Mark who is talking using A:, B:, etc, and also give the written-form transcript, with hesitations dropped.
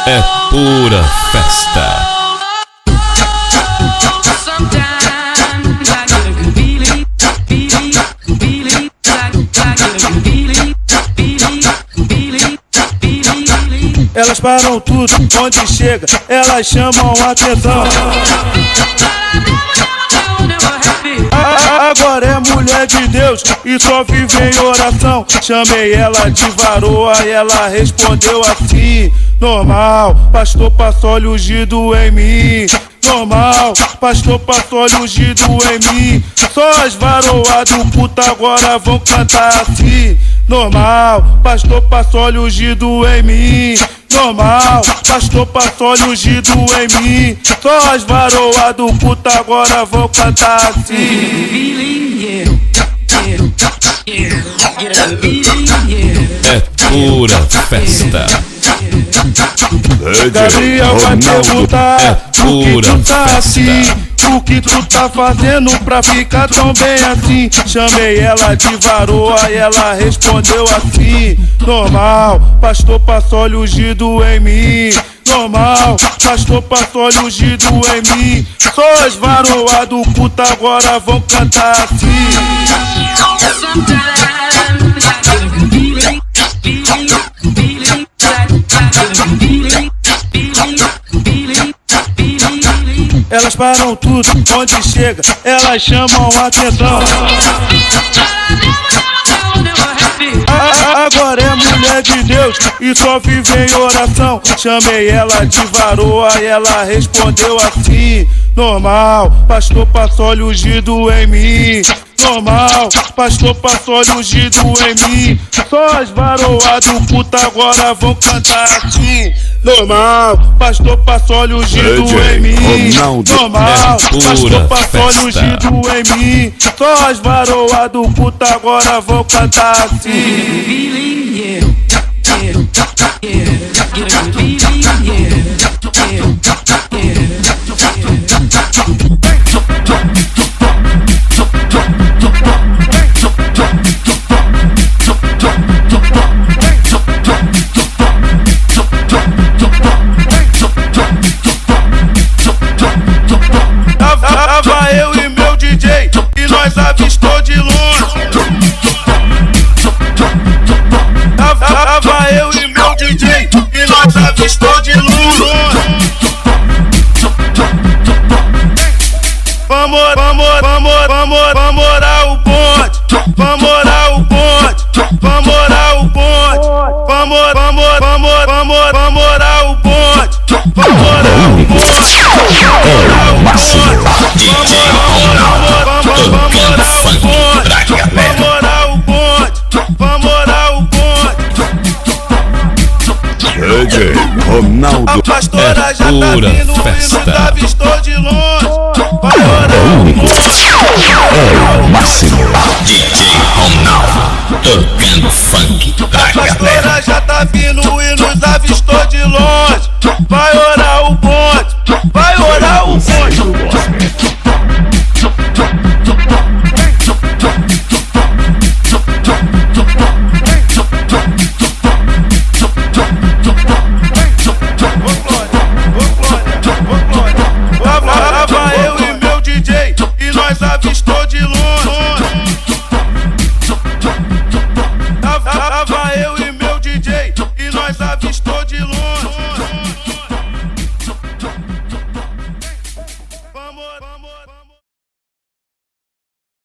A: É pura festa.
B: Elas param tudo, onde chega, elas chamam a atenção. Agora é mulher de Deus e só vive em oração. Chamei ela de varoa e ela respondeu assim: normal, pastor passou óleo ungido em mim. Normal, pastor passou óleo ungido em mim. Só as varoas do culto agora vão cantar assim: normal, pastor passou óleo ungido em mim. Normal, pastor passou óleo ungido em mim. Só as varoas do culto agora vão cantar assim:
A: é pura festa.
B: Gabriel vai perguntar o que tu tá assim, o que tu tá fazendo pra ficar tão bem assim. Chamei ela de varoa e ela respondeu assim: normal, pastor passou óleo ungido em mim. Normal, pastor passou óleo ungido em mim. Só as varoas do culto agora vão cantar assim: elas param tudo, onde chega, elas chamam a atenção. Agora é mulher de Deus e só vive em oração. Chamei ela de varoa e ela respondeu assim: normal, pastor passou óleo ungido em mim. Normal, pastor passou óleo ungido em mim. Só as varoas do culto agora vão cantar assim: normal, pastor passou óleo ungido em mim. Normal, pastor passou óleo ungido em mim. Só as varoas do culto agora vão cantar assim: tava eu e meu DJ e nós avistou de longe. Tava eu e meu DJ e nós avistou de longe. Vamos orar o bonde. Vamos orar o bonde. Vamos orar o bonde. Vamos orar o bonde. Vamos orar o bonde.
C: É o máximo. DJ Ronaldo tocando funk pra galera.
B: Vamos orar o bonde. Vamos orar o bonde.
C: DJ Ronaldo.
B: A pastora já tá vindo e nos avistou de longe. Vai
C: é
B: orar o
C: único.
B: bonde.
C: É o máximo. DJ Ronaldo tocando funk pra
B: A
C: galera.
B: pastora já tá vindo e nos avistou